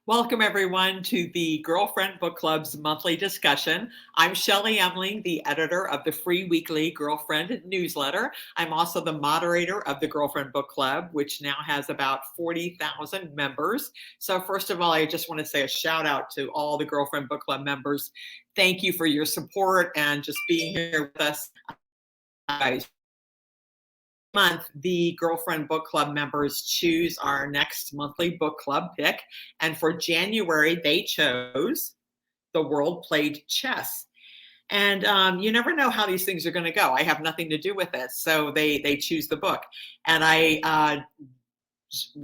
Welcome, everyone, to the Girlfriend Book Club's monthly discussion. I'm Shelley Emling, the editor of the free weekly Girlfriend newsletter. I'm also the moderator of the Girlfriend Book Club, which now has about 40,000 members. So first of all, I just want to say a shout out to all the Girlfriend Book Club members. Thank you for your support and just being here with us. Guys, month, the Girlfriend Book Club members choose our next monthly book club pick. And for January, they chose The World Played Chess. And you never know how these things are going to go. I have nothing to do with it. So they choose the book. And I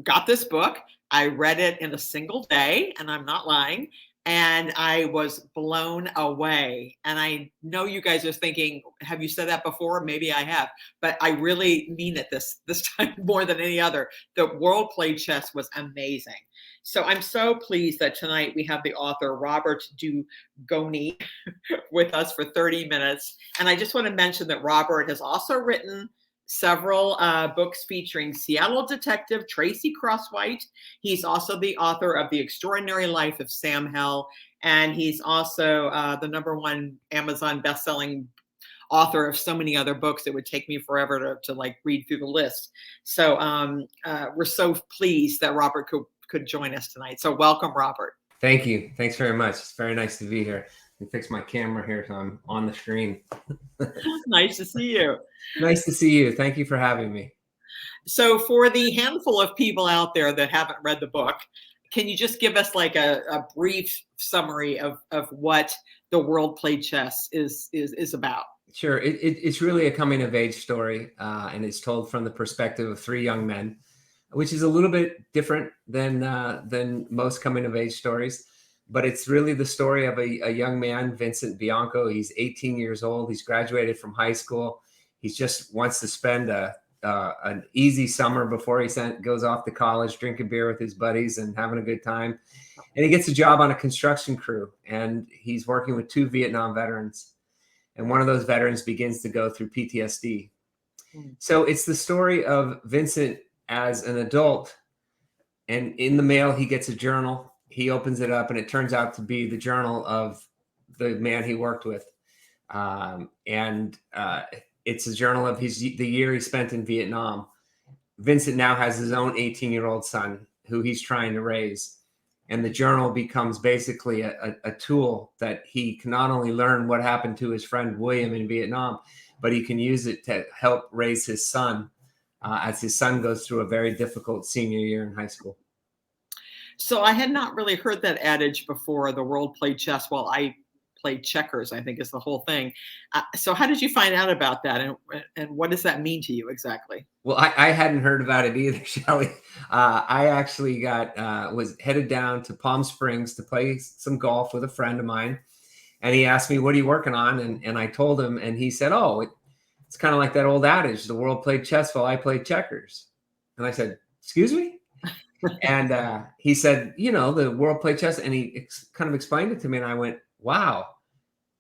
got this book. I read it in a single day, and I'm not lying. And I was blown away. And I know you guys are thinking, have you said that before? Maybe I have, but I really mean it this time more than any other. The World Played Chess was amazing. So I'm so pleased that tonight we have the author Robert Dugoni with us for 30 minutes. And I just want to mention that Robert has also written several books featuring Seattle detective Tracy Crosswhite. He's also the author of The Extraordinary Life of Sam Hell, and he's also the #1 Amazon bestselling author of so many other books. It would take me forever to like read through the list. So we're so pleased that Robert could join us tonight. So welcome, Robert. Thank you. Thanks very much. It's very nice to be here. Let me fix my camera here so I'm on the screen. Nice to see you. Nice to see you. Thank you for having me. So for the handful of people out there that haven't read the book, can you just give us like a brief summary of what The World Played Chess is about? Sure. It's really a coming of age story, and it's told from the perspective of 3 young men, which is a little bit different than most coming of age stories. But it's really the story of a young man, Vincent Bianco. He's 18 years old. He's graduated from high school. He just wants to spend an easy summer before he goes off to college, drinking beer with his buddies and having a good time. And he gets a job on a construction crew, and he's working with 2 Vietnam veterans. And one of those veterans begins to go through PTSD. So it's the story of Vincent as an adult, and in the mail, he gets a journal. He opens it up, and it turns out to be the journal of the man he worked with. It's a journal of the year he spent in Vietnam. Vincent now has his own 18-year-old son who he's trying to raise. And the journal becomes basically a tool that he can not only learn what happened to his friend William in Vietnam, but he can use it to help raise his son as his son goes through a very difficult senior year in high school. So I had not really heard that adage before, the world played chess while I played checkers, I think is the whole thing. So how did you find out about that? And what does that mean to you exactly? Well, I hadn't heard about it either, Shelley. I actually was headed down to Palm Springs to play some golf with a friend of mine. And he asked me, what are you working on? And I told him, and he said, oh, it's kind of like that old adage, the world played chess while I played checkers. And I said, excuse me? And he said, the world played chess. And he kind of explained it to me. And I went, wow,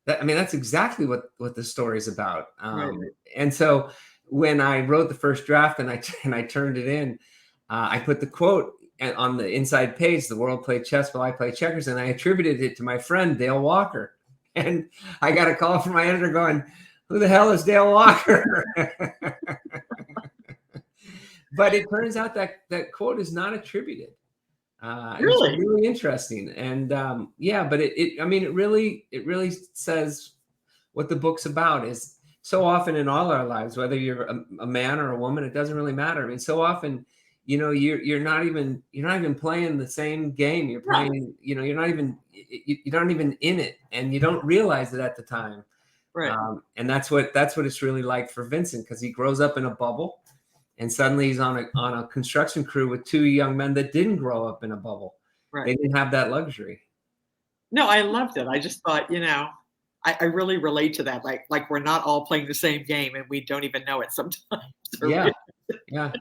that's exactly what the story's about. Right. And so when I wrote the first draft and I turned it in, I put the quote on the inside page, the world played chess while I played checkers. And I attributed it to my friend, Dale Walker. And I got a call from my editor going, who the hell is Dale Walker? But it turns out that quote is not attributed. Really? It's really interesting. And but it really says what the book's about. Is so often in all our lives, whether you're a man or a woman, it doesn't really matter. I mean, so often, you're not even playing the same game. You're playing, you're not even in it, and you don't realize it at the time. Right. And that's what it's really like for Vincent, because he grows up in a bubble. And suddenly he's on a construction crew with 2 young men that didn't grow up in a bubble. Right. They didn't have that luxury. No, I loved it. I just thought, I really relate to that. Like we're not all playing the same game, and we don't even know it sometimes. Yeah. Yeah.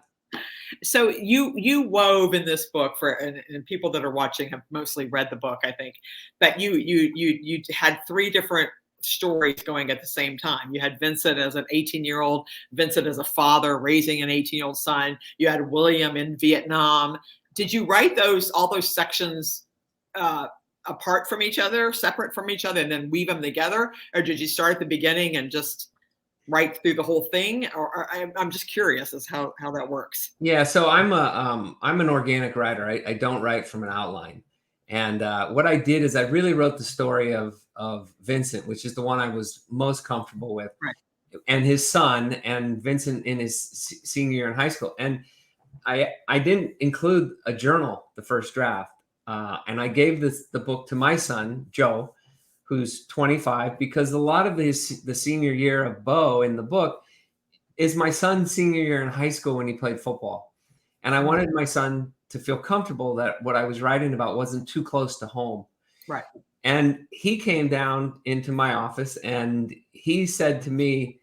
So you wove in this book and people that are watching have mostly read the book, I think, but you had 3 different stories going at the same time. You had Vincent as an 18-year-old, Vincent as a father raising an 18-year-old son. You had William in Vietnam. Did you write all those sections apart from each other, separate from each other, and then weave them together? Or did you start at the beginning and just write through the whole thing? Or I'm just curious as how that works. Yeah, so I'm an organic writer. I don't write from an outline. And what I did is I really wrote the story of Vincent, which is the one I was most comfortable with, Right. and his son, and Vincent in his senior year in high school. And I didn't include a journal the first draft, and I gave the book to my son Joe, who's 25, because a lot of the senior year of Bo in the book is my son's senior year in high school when he played football. And I Mhm. wanted my son to feel comfortable that what I was writing about wasn't too close to home. Right. And he came down into my office and he said to me,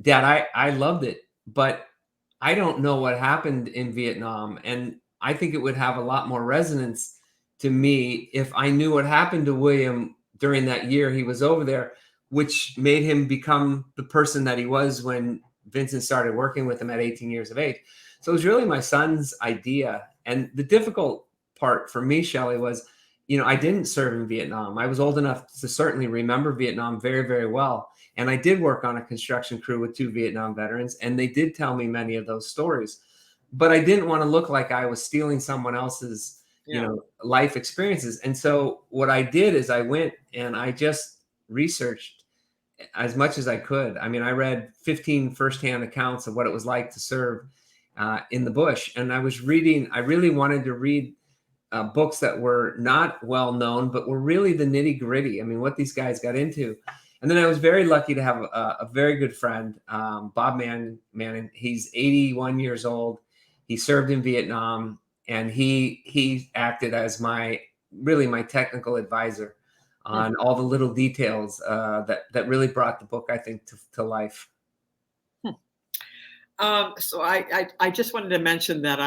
Dad, I loved it, but I don't know what happened in Vietnam. And I think it would have a lot more resonance to me if I knew what happened to William during that year he was over there, which made him become the person that he was when Vincent started working with him at 18 years of age. So it was really my son's idea. And the difficult part for me, Shelley, was, I didn't serve in Vietnam. I was old enough to certainly remember Vietnam very, very well. And I did work on a construction crew with 2 Vietnam veterans, and they did tell me many of those stories. But I didn't want to look like I was stealing someone else's, Yeah. life experiences. And so what I did is I went and I just researched as much as I could. I mean, I read 15 firsthand accounts of what it was like to serve in the bush. And I really wanted to read books that were not well known, but were really the nitty gritty. I mean, what these guys got into. And then I was very lucky to have a very good friend, Bob Manning. He's 81 years old. He served in Vietnam, and he acted as my technical advisor on all the little details that really brought the book, I think, to life. So I just wanted to mention that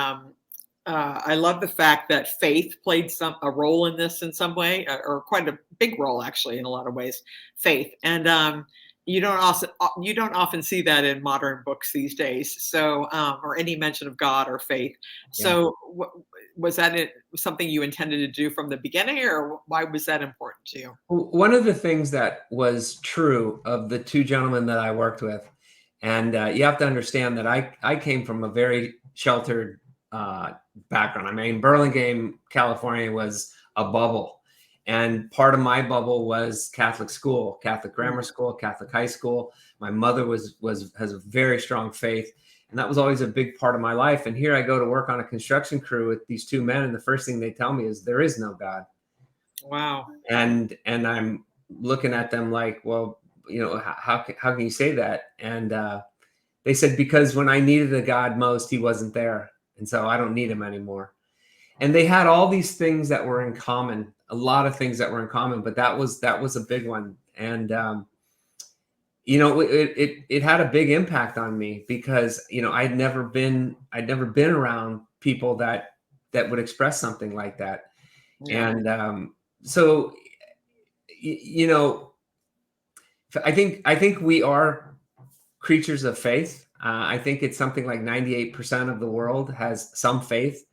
I love the fact that faith played a role in this in some way, or quite a big role actually in a lot of ways. Faith, and you don't often see that in modern books these days. So or any mention of God or faith. Yeah. So was that something you intended to do from the beginning, or why was that important to you? One of the things that was true of the 2 gentlemen that I worked with, and you have to understand that I came from a very sheltered background. I mean, Burlingame, California was a bubble. And part of my bubble was Catholic school, Catholic grammar school, Catholic high school. My mother has a very strong faith. And that was always a big part of my life. And here I go to work on a construction crew with these 2 men. And the first thing they tell me is there is no God. Wow. And I'm looking at them like, well, how can you say that? And they said, because when I needed a God most, he wasn't there. And so I don't need him anymore. And they had all these things that were in common, a lot of things that were in common, but that was a big one. And, it had a big impact on me because, I'd never been around people that would express something like that. Yeah. And, so, I think we are creatures of faith. I think it's something like 98% of the world has some faith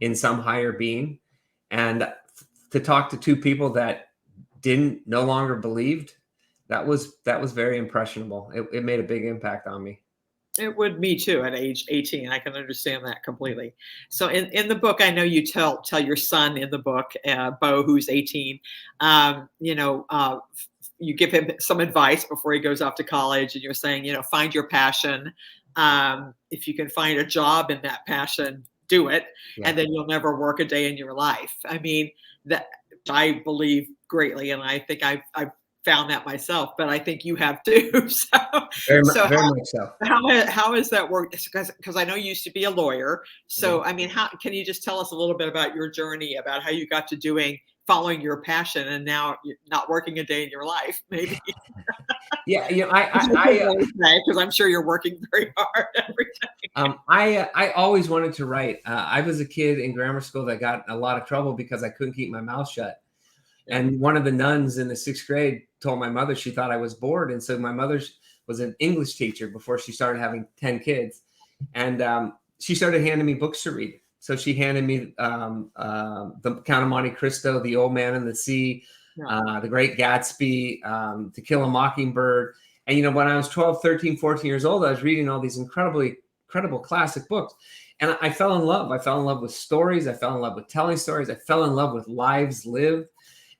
in some higher being. And to talk to 2 people that no longer believed, that was very impressionable. It made a big impact on me. It would me too at age 18. I can understand that completely. So in the book, I know you tell your son in the book, Bo, who's 18, you give him some advice before he goes off to college, and you're saying, find your passion. If you can find a job in that passion, do it, Yeah. and then you'll never work a day in your life. I mean, that I believe greatly, and I think I've found that myself, but I think you have too. So Very much so. how has that worked? Because I know you used to be a lawyer. So, I mean, how can you just tell us a little bit about your journey, about how you got to following your passion, and now you're not working a day in your life, maybe? Yeah, Because I'm sure you're working very hard every day. I always wanted to write. I was a kid in grammar school that got in a lot of trouble because I couldn't keep my mouth shut. Yeah. And one of the nuns in the 6th grade told my mother she thought I was bored. And so my mother was an English teacher before she started having 10 kids. And she started handing me books to read. So she handed me the Count of Monte Cristo, The Old Man and the Sea, Yeah. The Great Gatsby, To Kill a Mockingbird. And, you know, when I was 12, 13, 14 years old, I was reading all these incredible classic books. And I fell in love. I fell in love with stories. I fell in love with telling stories. I fell in love with lives lived.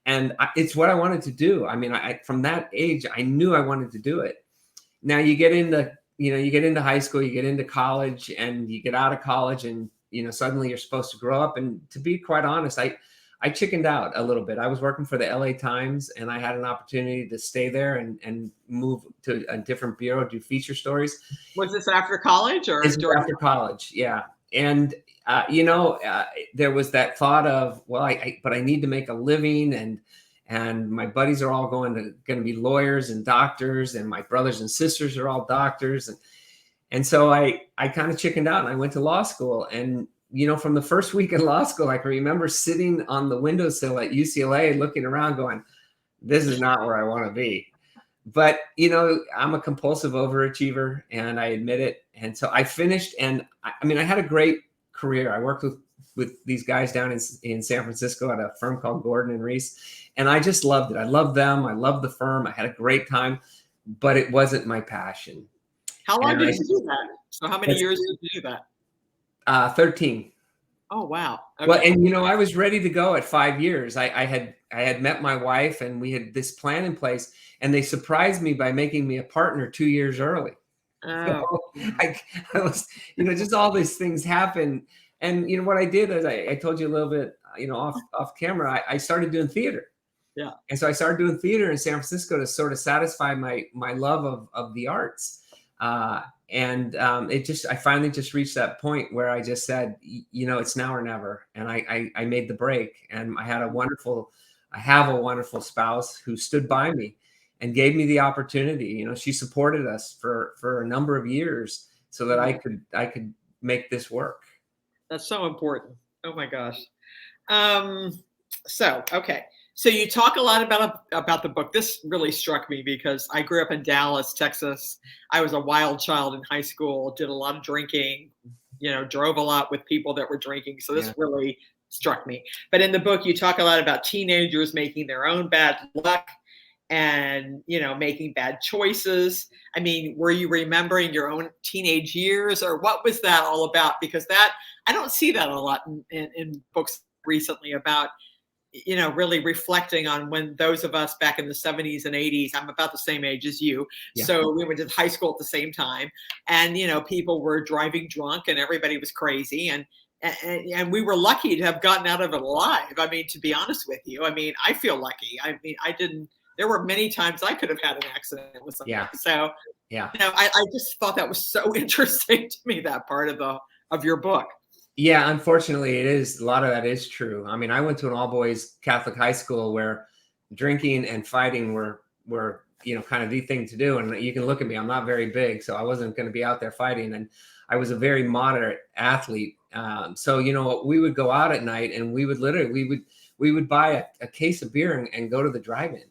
And it's what I wanted to do. I mean, from that age, I knew I wanted to do it. Now you get into, you get into high school, you get into college, and you get out of college, and, suddenly you're supposed to grow up. And to be quite honest, I chickened out a little bit. I was working for the LA Times, and I had an opportunity to stay there and move to a different bureau, do feature stories. Was this after college or during after college? Yeah. And, there was that thought of, well, but I need to make a living, and my buddies are all going to be lawyers and doctors, and my brothers and sisters are all doctors. And so I kind of chickened out, and I went to law school. And, from the first week in law school, I can remember sitting on the windowsill at UCLA, looking around going, this is not where I want to be. But, I'm a compulsive overachiever, and I admit it. And so I finished, and I had a great career. I worked with these guys down in San Francisco at a firm called Gordon and Reese. And I just loved it. I loved them. I loved the firm. I had a great time, but it wasn't my passion. How long did you do that? So how many years did you do that? 13. Oh, wow. Okay. Well, and I was ready to go at 5 years. I had met my wife, and we had this plan in place, and they surprised me by making me a partner 2 years early. Oh. So I was, just all these things happen. And what I did is I told you a little bit, off camera, I started doing theater. Yeah. And so I started doing theater in San Francisco to sort of satisfy my love of the arts. I finally just reached that point where I just said, it's now or never. And I made the break, and I have a wonderful spouse who stood by me and gave me the opportunity. She supported us for a number of years so that I could make this work. That's so important. Oh my gosh. Okay. So you talk a lot about the book. This really struck me because I grew up in Dallas, Texas. I was a wild child in high school, did a lot of drinking, drove a lot with people that were drinking. So this really struck me. But in the book, you talk a lot about teenagers making their own bad luck and, making bad choices. I mean, were you remembering your own teenage years, or what was that all about? Because I don't see that a lot in books recently about, really reflecting on when those of us back in the 70s and 80s, I'm about the same age as you. Yeah. So we went to high school at the same time, and, people were driving drunk and everybody was crazy. And we were lucky to have gotten out of it alive. I mean, to be honest with you, I feel lucky. There were many times I could have had an accident with something. Yeah. So, yeah, I just thought that was so interesting to me, that part of your book. Yeah, unfortunately, it is. A lot of that is true. I went to an all-boys Catholic high school where drinking and fighting were kind of the thing to do. And you can look at me; I'm not very big, so I wasn't going to be out there fighting. And I was a very moderate athlete. So we would go out at night, and we would buy a case of beer and go to the drive-in.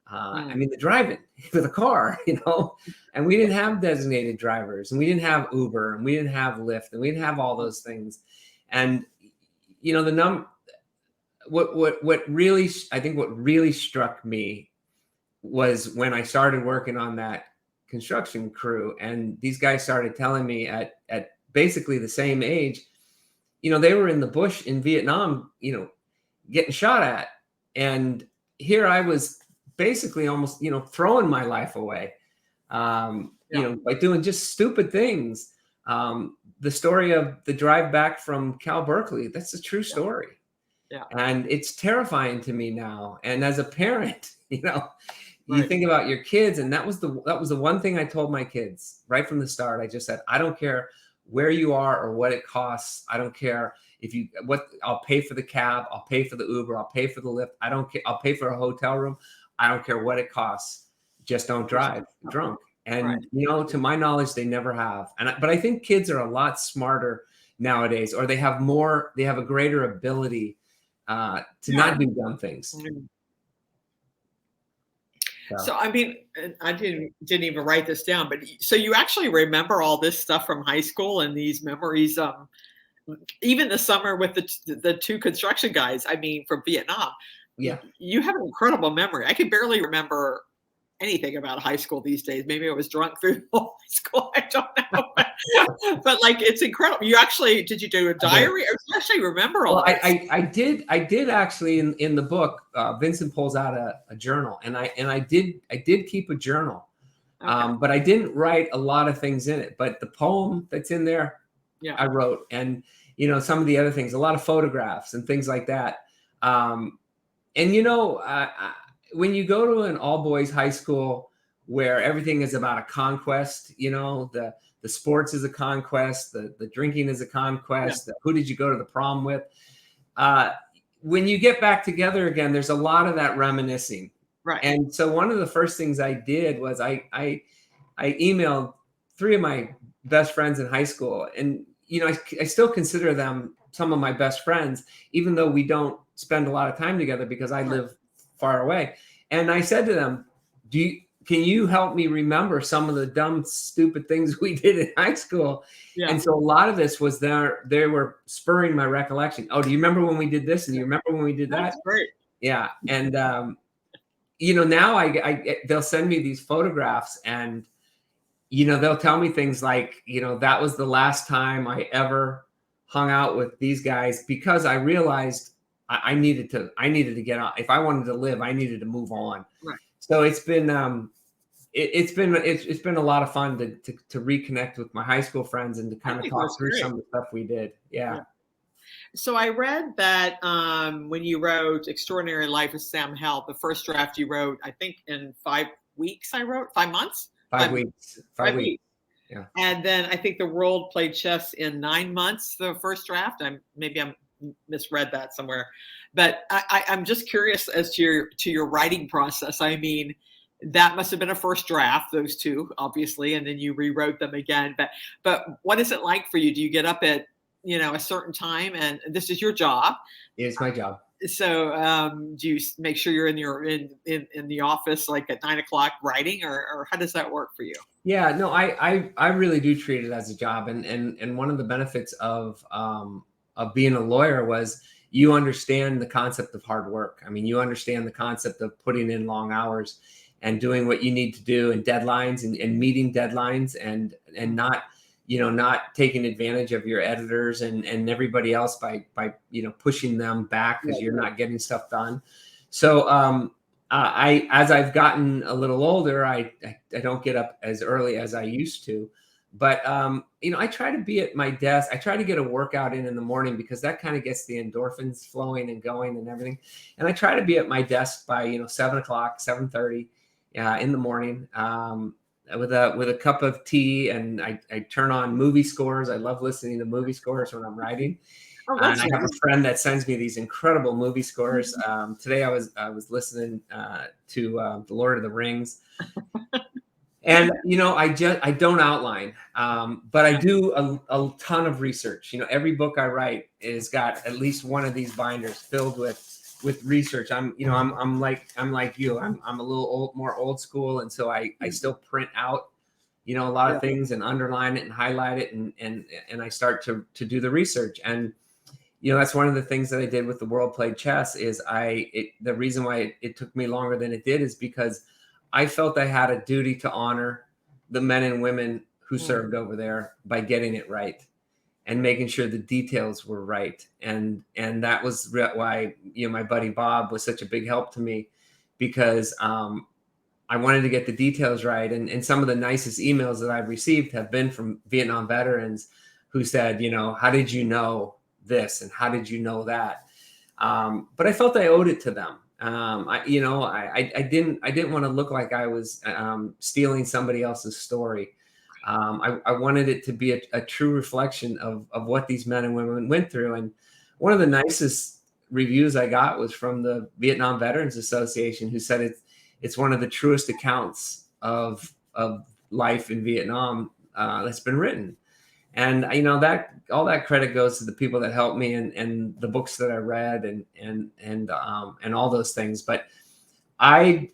The drive-in with a car, and we didn't have designated drivers, and we didn't have Uber, and we didn't have Lyft, and we didn't have all those things. And, what really struck me was when I started working on that construction crew, and these guys started telling me at basically the same age, they were in the bush in Vietnam, getting shot at. And here I was basically almost, throwing my life away, by doing just stupid things. The story of the drive back from Cal Berkeley, that's a true story. Yeah. And it's terrifying to me now. And as a parent, you Right. think about your kids, and that was the one thing I told my kids right from the start. I just said, I don't care where you are or what it costs. I don't care I'll pay for the cab, I'll pay for the Uber, I'll pay for the Lyft. I don't care. I'll pay for a hotel room. I don't care what it costs. Just don't drive drunk. And, to my knowledge, they never have. But I think kids are a lot smarter nowadays, or they have a greater ability to not do dumb things. So, I didn't even write this down, but so you actually remember all this stuff from high school and these memories even the summer with the two construction guys, I mean, from Vietnam. Yeah. You have an incredible memory. I can barely remember anything about high school these days. Maybe I was drunk through the whole high school. I don't know. But like it's incredible. You actually did you do a I did. diary or you actually remember all Well, this? I did actually in the book. Vincent pulls out a journal, and I did keep a journal, Okay. but I didn't write a lot of things in it. But the poem that's in there, Yeah. I wrote, and some of the other things, a lot of photographs and things like that. Um, and when you go to an all boys high school where everything is about a conquest, the sports is a conquest, the drinking is a Yeah. conquest, who did you go to the prom with? uh, when you get back together again, there's a lot of that reminiscing. Right. And so one of the first things I did was I emailed three of my best friends in high school, and I still consider them some of my best friends, even though we don't spend a lot of time together because I Right. live far away. And I said to them, can you help me remember some of the dumb, stupid things we did in high school? Yeah. And so a lot of this was they were spurring my recollection. Oh, do you remember when we did this? And do you remember when we did That's that? great. Yeah. And now they'll send me these photographs, and they'll tell me things like, that was the last time I ever hung out with these guys, because I realized I needed to get on. If I wanted to live, I needed to move on. Right. So it's been it's been a lot of fun to reconnect with my high school friends and to I kind of think talk that's through great. some of the stuff we did. Yeah. Yeah. So I read that when you wrote Extraordinary Life of Sam Hell, the first draft you wrote, I think in 5 weeks, I wrote 5 months, 5 weeks. 5 weeks. weeks. Yeah. And then I think the world played chess in 9 months, the first draft. I'm misread that somewhere. But I'm just curious as to your writing process. I mean, that must have been a first draft, those two, obviously, and then you rewrote them again. But what is it like for you? Do you get up at a certain time, and this is your job? It's my job. So do you make sure you're in the office like at 9 o'clock writing, or how does that work for you? Yeah, no, I really do treat it as a job, and one of the benefits of being a lawyer was you understand the concept of hard work. I mean, you understand the concept of putting in long hours and doing what you need to do, and deadlines, and meeting deadlines, and not taking advantage of your editors and everybody else by pushing them back because Right. you're not getting stuff done. So as I've gotten a little older, I don't get up as early as I used to, but I try to be at my desk. I try to get a workout in the morning because that kind of gets the endorphins flowing and going and everything. And I try to be at my desk by 7 o'clock, 7:30 in the morning, with a cup of tea, and I turn on movie scores. I love listening to movie scores when I'm writing. Oh, And that's I have a nice. friend that sends me these incredible movie scores. Today I was listening to The Lord of the Rings, and I don't outline, but I Yeah. do a ton of research. Every book I write is got at least one of these binders filled with research. I'm like you. I'm a little more old school, and so I still print out a lot Yeah. of things and underline it and highlight it, and I start to do the research. And that's one of the things that I did with the World Played Chess. Is the reason why it took me longer than it did is because I felt I had a duty to honor the men and women who Mm. served over there by getting it right and making sure the details were right. And that was why my buddy Bob was such a big help to me, because I wanted to get the details right. And some of the nicest emails that I've received have been from Vietnam veterans who said, how did you know this, and how did you know that? But I felt I owed it to them. I didn't want to look like I was stealing somebody else's story. I wanted it to be a true reflection of what these men and women went through. And one of the nicest reviews I got was from the Vietnam Veterans Association, who said it's one of the truest accounts of life in Vietnam that's been written. And that all that credit goes to the people that helped me, and the books that I read, and all those things. But I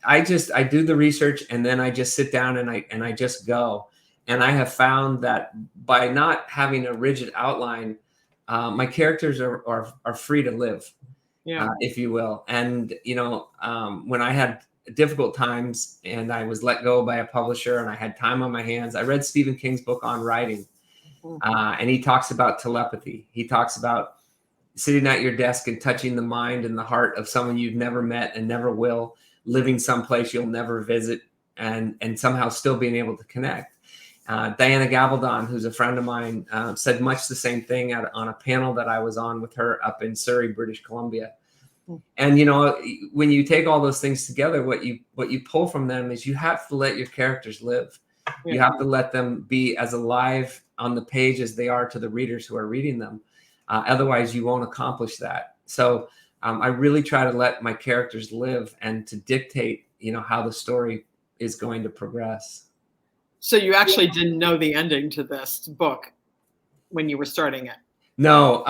do the research, and then I just sit down and I just go. And I have found that by not having a rigid outline, my characters are free to live, Yeah. if you will. And when I had difficult times and I was let go by a publisher and I had time on my hands, I read Stephen King's book on writing, and he talks about telepathy. He talks about sitting at your desk and touching the mind and the heart of someone you've never met and never will, living someplace you'll never visit, and somehow still being able to connect. Diana Gabaldon, who's a friend of mine, said much the same thing on a panel that I was on with her up in Surrey, British Columbia. And when you take all those things together, what you pull from them is you have to let your characters live. Yeah. You have to let them be as alive on the page as they are to the readers who are reading them. Otherwise, you won't accomplish that. So I really try to let my characters live and to dictate, how the story is going to progress. So you actually didn't know the ending to this book when you were starting it? No.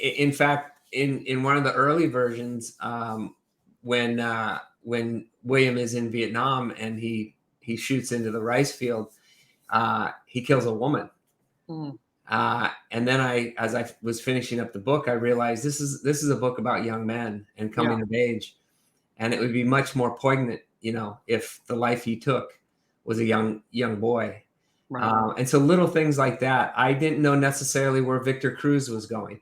In fact, in one of the early versions, when William is in Vietnam and he shoots into the rice field, he kills a woman. And then as I was finishing up the book, I realized this is a book about young men and coming of age, and it would be much more poignant, if the life he took was a young boy. Right. And so little things like that. I didn't know necessarily where Victor Cruz was going.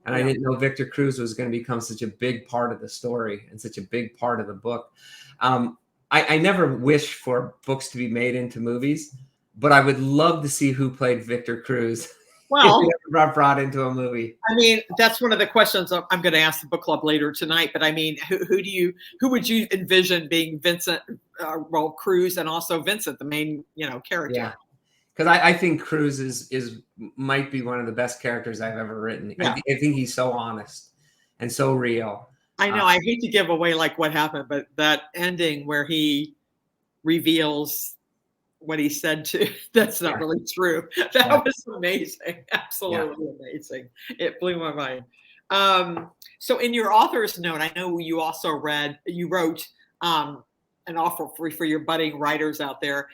And I didn't know Victor Cruz was going to become such a big part of the story and such a big part of the book. I never wish for books to be made into movies, but I would love to see who played Victor Cruz. Well, if he ever brought into a movie. I mean, that's one of the questions I'm going to ask the book club later tonight. But I mean, who would you envision being Vincent, Cruz, and also Vincent, the main, character? Yeah. Because I think Cruz might be one of the best characters I've ever written. Yeah. I think he's so honest and so real. I know. I hate to give away like what happened, but that ending where he reveals what he said that's not really true. That was amazing. Absolutely amazing. It blew my mind. So in your author's note, I know you also wrote an offer for your budding writers out there.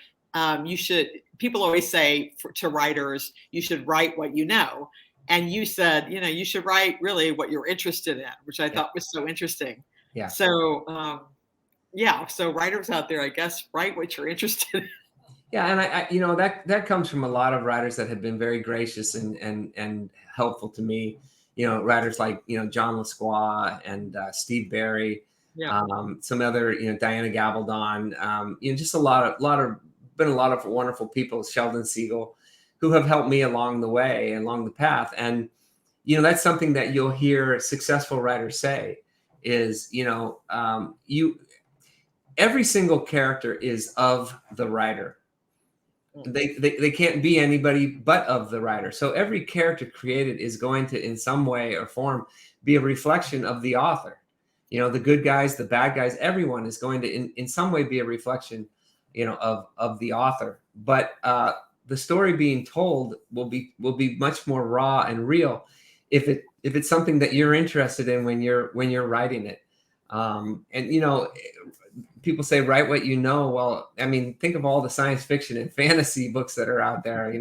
People always say to writers, you should write what you know. And you said, you should write really what you're interested in, which I thought was so interesting. Yeah. So, so writers out there, I guess, write what you're interested in. Yeah. And that comes from a lot of writers that have been very gracious and helpful to me. Writers like, John Lasqua and Steve Barry, some other, Diana Gabaldon, just a lot of wonderful people, Sheldon Siegel, who have helped me along the way, along the path. And, that's something that you'll hear successful writers say is, every single character is of the writer. They can't be anybody but of the writer. So every character created is going to, in some way or form, be a reflection of the author. The good guys, the bad guys, everyone is going to, in some way, be a reflection, of the author. But the story being told will be much more raw and real if it's something that you're interested in when you're writing it. And people say write what you know. Well, I mean, think of all the science fiction and fantasy books that are out there,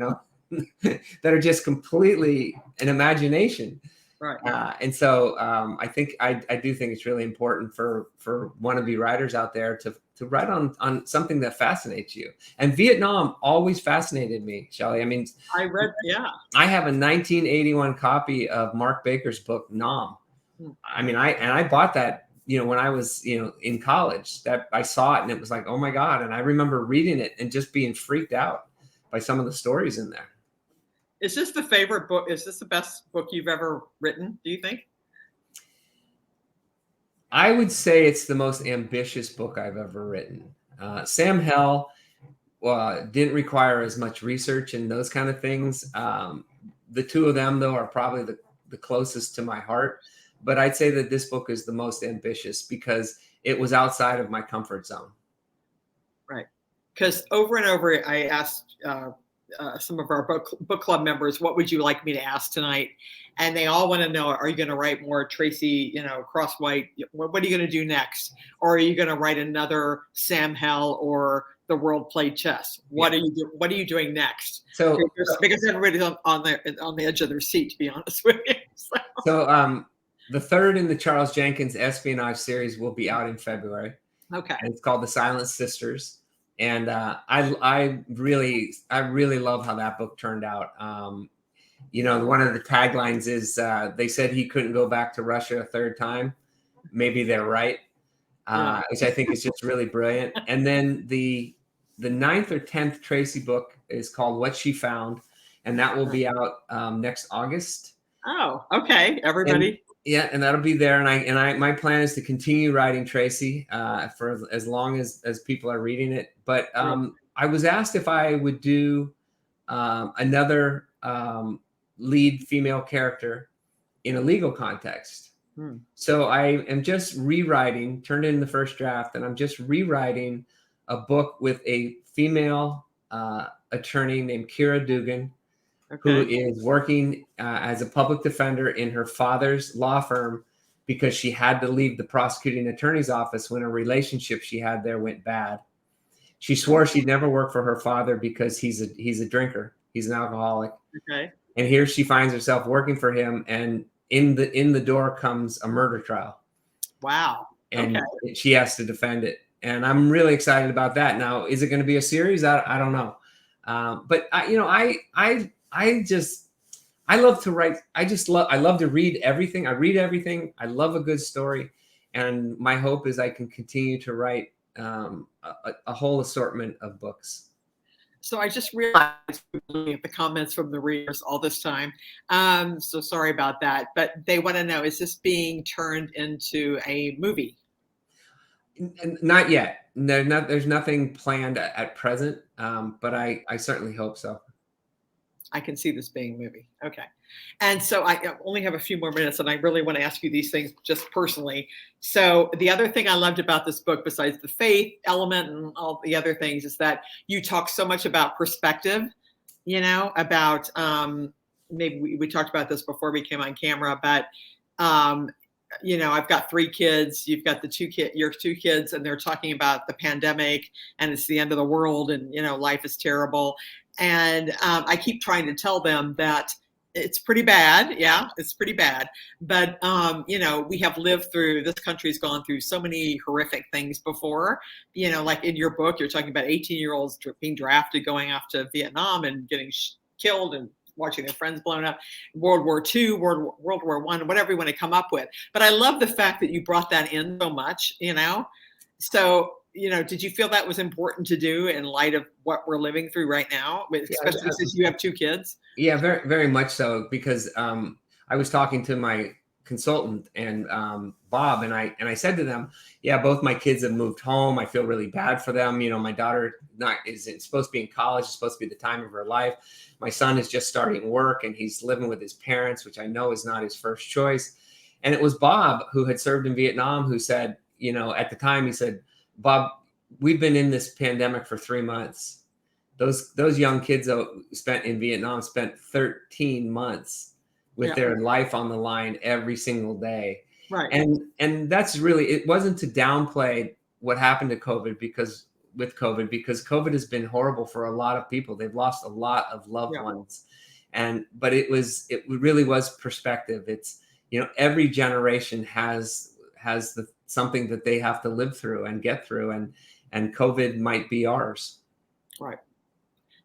that are just completely an imagination. Right. And so I think I do think it's really important for wannabe writers out there to write on something that fascinates you. And Vietnam always fascinated me, Shelley. I mean, I have a 1981 copy of Mark Baker's book, Nam. I mean, I bought that, when I was, in college, that I saw it and it was like, oh my God. And I remember reading it and just being freaked out by some of the stories in there. Is this the favorite book? Is this the best book you've ever written, do you think? I would say it's the most ambitious book I've ever written. Sam Hell didn't require as much research and those kind of things. The two of them, though, are probably the closest to my heart. But I'd say that this book is the most ambitious because it was outside of my comfort zone. Right. Because over and over, I asked some of our book club members, what would you like me to ask tonight? And they all want to know, are you going to write more Tracy, Crosswhite? What are you going to do next? Or are you going to write another Sam Hell or the world played chess. What are you What are you doing next? So, Because everybody's on the edge of their seat, to be honest with you. the third in the Charles Jenkins espionage series will be out in February. Okay. And it's called The Silent Sisters. And I really love how that book turned out. One of the taglines is they said he couldn't go back to Russia a third time. Maybe they're right, which I think is just really brilliant. And then the ninth or 10th Tracy book is called What She Found, and that will be out next August. Oh, okay, everybody. And that'll be there. And I my plan is to continue writing Tracy for as long as people are reading it. But I was asked if I would do another lead female character in a legal context. So I am just turned in the first draft, and I'm just rewriting a book with a female attorney named Kira Dugan, who is working as a public defender in her father's law firm because she had to leave the prosecuting attorney's office when a relationship she had there went bad. She swore she'd never work for her father because he's a drinker. He's an alcoholic. Okay. And here she finds herself working for him, and in the door comes a murder trial. Wow. And she has to defend it. And I'm really excited about that. Now, is it going to be a series? I don't know. But I love to write. I love to read everything. I read everything. I love a good story. And my hope is I can continue to write a whole assortment of books. So I just realized looking at the comments from the readers all this time. So sorry about that. But they want to know, is this being turned into a movie? Not yet. No, there's nothing planned at present. But I certainly hope so. I can see this being a movie. Okay. And so I only have a few more minutes, and I really want to ask you these things just personally. So the other thing I loved about this book, besides the faith element and all the other things, is that you talk so much about perspective, about maybe we talked about this before we came on camera, but I've got 3 kids. You've got your 2 kids, and they're talking about the pandemic, and it's the end of the world, and life is terrible. And I keep trying to tell them that it's pretty bad. Yeah, it's pretty bad. But, we have lived through, this country's gone through so many horrific things before. Like in your book, you're talking about 18-year-olds being drafted, going off to Vietnam and getting killed and watching their friends blown up, World War II, World War I, whatever you want to come up with. But I love the fact that you brought that in so much, So, did you feel that was important to do in light of what we're living through right now, especially since you have 2 kids? Yeah, very, very much so, because I was talking to my consultant and Bob, and I said to them, yeah, both my kids have moved home. I feel really bad for them. My daughter isn't supposed to be in college. It's supposed to be the time of her life. My son is just starting work, and he's living with his parents, which I know is not his first choice. And it was Bob, who had served in Vietnam, who said, at the time, he said, Bob, we've been in this pandemic for 3 months. Those young kids spent 13 months with their life on the line every single day. Right. And that's really, it wasn't to downplay what happened to COVID because COVID has been horrible for a lot of people. They've lost a lot of loved ones. But it really was perspective. It's, every generation has something that they have to live through and get through, and COVID might be ours. Right.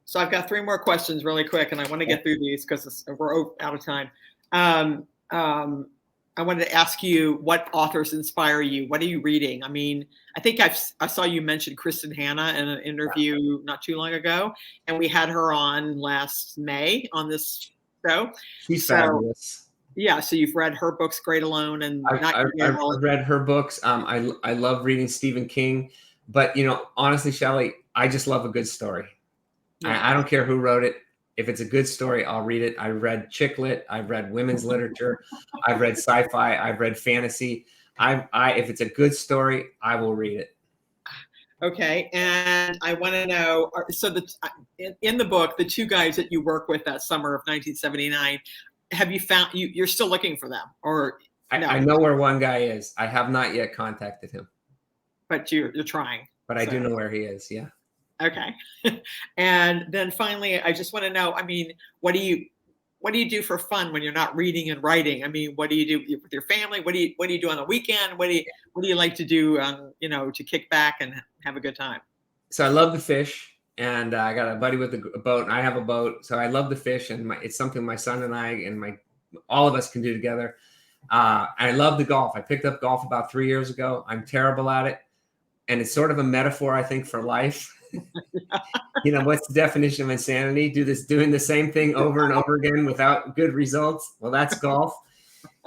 So I've got 3 more questions really quick, and I want to get through these because we're out of time. I wanted to ask you, what authors inspire you? What are you reading? I mean, I think I saw you mention Kristen Hanna in an interview not too long ago, and we had her on last May on this show. She's fabulous. Yeah, so you've read her books, Great Alone, and I've read her books. I love reading Stephen King, but honestly, Shelley, I just love a good story. I don't care who wrote it. If it's a good story, I'll read it. I read chick lit. I've read women's literature. I've read sci-fi. I've read fantasy. If it's a good story, I will read it. Okay, and I want to know. So in the book, the 2 guys that you work with that summer of 1979. Have you found you're still looking for them, or no? I know where one guy is. I have not yet contacted him, but you're trying. But I do know where he is. Yeah. Okay. And then finally, I just want to know, I mean, what do you do for fun when you're not reading and writing? I mean, what do you do with your family? What do you do on the weekend? What do you like to do to kick back and have a good time? So I love the fish, and I got a buddy with a boat, and I have a boat. So I love the fish, and it's something my son and I and my all of us can do together. And I love the golf. I picked up golf about 3 years ago. I'm terrible at it, and it's sort of a metaphor, I think, for life. What's the definition of insanity? Doing the same thing over and over again without good results. Well, that's golf.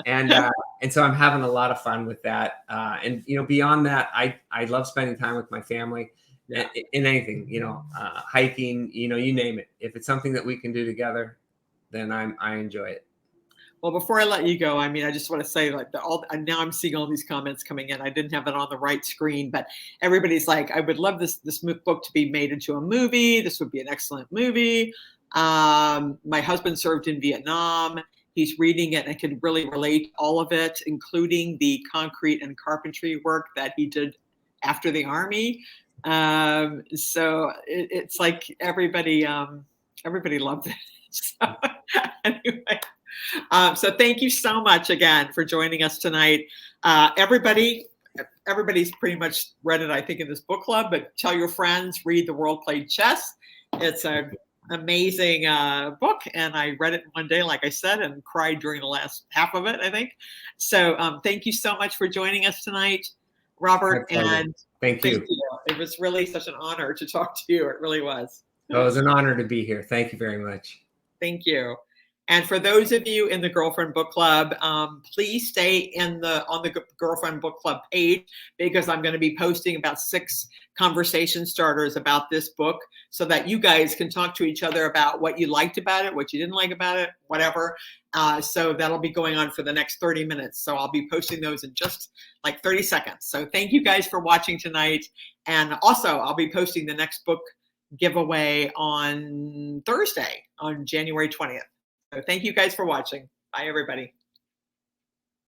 And and so I'm having a lot of fun with that. And beyond that, I love spending time with my family. Yeah. In anything, hiking, you name it. If it's something that we can do together, then I enjoy it. Well, before I let you go, I mean, I just want to say, like, now I'm seeing all these comments coming in. I didn't have it on the right screen, but everybody's like, I would love this book to be made into a movie. This would be an excellent movie. My husband served in Vietnam. He's reading it and can really relate all of it, including the concrete and carpentry work that he did after the army. So it's like everybody loved it. So anyway. So thank you so much again for joining us tonight. Everybody's pretty much read it, I think, in this book club, but tell your friends, read The World Played Chess. It's an amazing book, and I read it one day, like I said, and cried during the last half of it, I think. So thank you so much for joining us tonight, Robert, and thank you. It was really such an honor to talk to you. It really was. Oh, it was an honor to be here. Thank you very much. Thank you. And for those of you in the Girlfriend Book Club, please stay on the Girlfriend Book Club page, because I'm going to be posting about 6 conversation starters about this book, so that you guys can talk to each other about what you liked about it, what you didn't like about it, whatever. So that'll be going on for the next 30 minutes. So I'll be posting those in just like 30 seconds. So thank you guys for watching tonight. And also, I'll be posting the next book giveaway on Thursday, on January 20th. So thank you guys for watching. Bye, everybody.